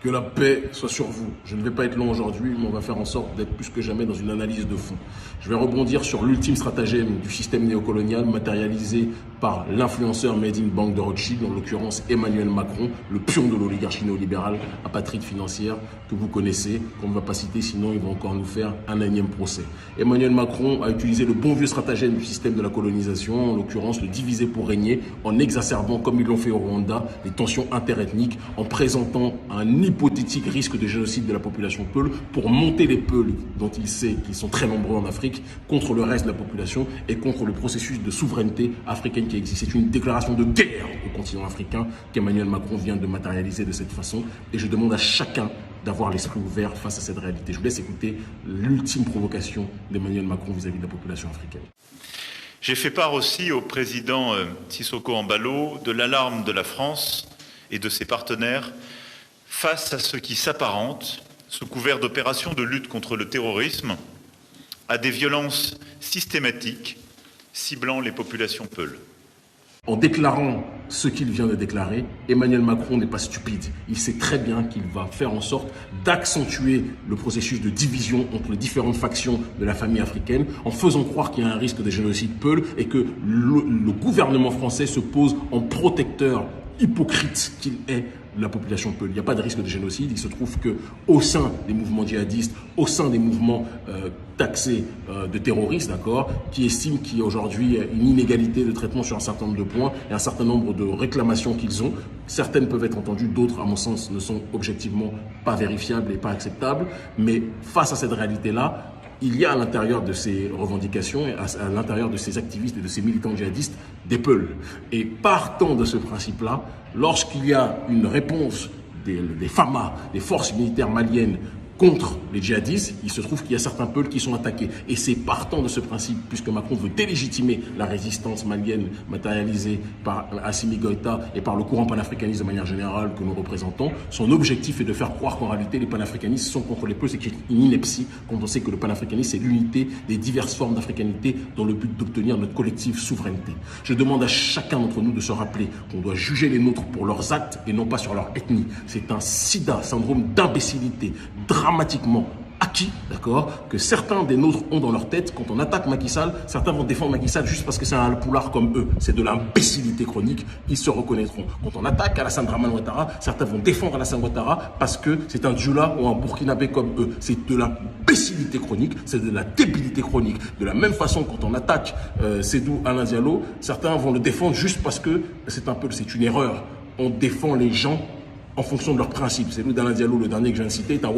Que la paix soit sur vous. Je ne vais pas être long aujourd'hui, mais on va faire en sorte d'être plus que jamais dans une analyse de fond. Je vais rebondir sur l'ultime stratagème du système néocolonial matérialisé par l'influenceur Made in Banque de Rothschild, en l'occurrence Emmanuel Macron, le pion de l'oligarchie néolibérale, apatride financière que vous connaissez, qu'on ne va pas citer, sinon ils vont encore nous faire un énième procès. Emmanuel Macron a utilisé le bon vieux stratagème du système de la colonisation, en l'occurrence le diviser pour régner, en exacerbant, comme ils l'ont fait au Rwanda, les tensions interethniques, en présentant un hypothétique risque de génocide de la population Peul pour monter les Peuls, dont il sait qu'ils sont très nombreux en Afrique, contre le reste de la population et contre le processus de souveraineté africaine qui existe. C'est une déclaration de guerre au continent africain qu'Emmanuel Macron vient de matérialiser de cette façon. Et je demande à chacun d'avoir l'esprit ouvert face à cette réalité. Je vous laisse écouter l'ultime provocation d'Emmanuel Macron vis-à-vis de la population africaine. J'ai fait part aussi au président Sissoko Embalo de l'alarme de la France et de ses partenaires face à ce qui s'apparente, sous couvert d'opérations de lutte contre le terrorisme, à des violences systématiques ciblant les populations peules. En déclarant ce qu'il vient de déclarer, Emmanuel Macron n'est pas stupide. Il sait très bien qu'il va faire en sorte d'accentuer le processus de division entre les différentes factions de la famille africaine en faisant croire qu'il y a un risque de génocide peul et que le gouvernement français se pose en protecteur hypocrite qu'il est de la population peul. Il n'y a pas de risque de génocide. Il se trouve qu'au sein des mouvements djihadistes, au sein des mouvements taxés de terroristes, d'accord, qui estiment qu'il y a aujourd'hui une inégalité de traitement sur un certain nombre de points et un certain nombre de réclamations qu'ils ont. Certaines peuvent être entendues, d'autres, à mon sens, ne sont objectivement pas vérifiables et pas acceptables. Mais face à cette réalité-là, il y a à l'intérieur de ces revendications, à l'intérieur de ces activistes et de ces militants djihadistes, des Peuls. Et partant de ce principe-là, lorsqu'il y a une réponse des FAMA, des forces militaires maliennes, contre les djihadistes, il se trouve qu'il y a certains Peuls qui sont attaqués. Et c'est partant de ce principe, puisque Macron veut délégitimer la résistance malienne matérialisée par Assimi Goïta et par le courant panafricaniste de manière générale que nous représentons, son objectif est de faire croire qu'en réalité les panafricanistes sont contre les Peuls. C'est une ineptie quand on sait que le panafricanisme c'est l'unité des diverses formes d'africanité dans le but d'obtenir notre collective souveraineté. Je demande à chacun d'entre nous de se rappeler qu'on doit juger les nôtres pour leurs actes et non pas sur leur ethnie. C'est un sida, syndrome d'imbécilité, dramatiquement acquis, d'accord, que certains des nôtres ont dans leur tête. Quand on attaque Macky Sall, certains vont défendre Macky Sall juste parce que c'est un alpoulard comme eux. C'est de l'imbécilité chronique, ils se reconnaîtront. Quand on attaque Alassane Dramane Ouattara, certains vont défendre Alassane Ouattara parce que c'est un Djoula ou un Burkinabé comme eux. C'est de l'imbécilité chronique, c'est de la débilité chronique. De la même façon, quand on attaque Sédou Alain Diallo, certains vont le défendre juste parce que c'est une erreur. On défend les gens en fonction de leurs principes. C'est nous, d'Alain Diallo, le dernier que je viens de citer, est un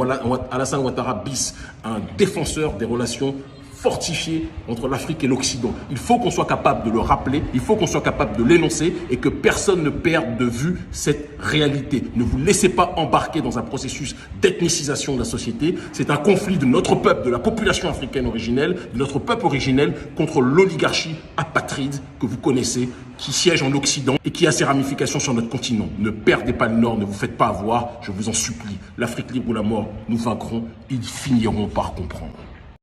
Alassane Ouattara bis, un défenseur des relations fortifiées entre l'Afrique et l'Occident. Il faut qu'on soit capable de le rappeler, il faut qu'on soit capable de l'énoncer et que personne ne perde de vue cette réalité. Ne vous laissez pas embarquer dans un processus d'ethnicisation de la société. C'est un conflit de notre peuple, de la population africaine originelle, de notre peuple originel contre l'oligarchie apatride que vous connaissez, qui siège en Occident et qui a ses ramifications sur notre continent. Ne perdez pas le Nord, ne vous faites pas avoir, je vous en supplie. L'Afrique libre ou la mort, nous vaincrons, ils finiront par comprendre.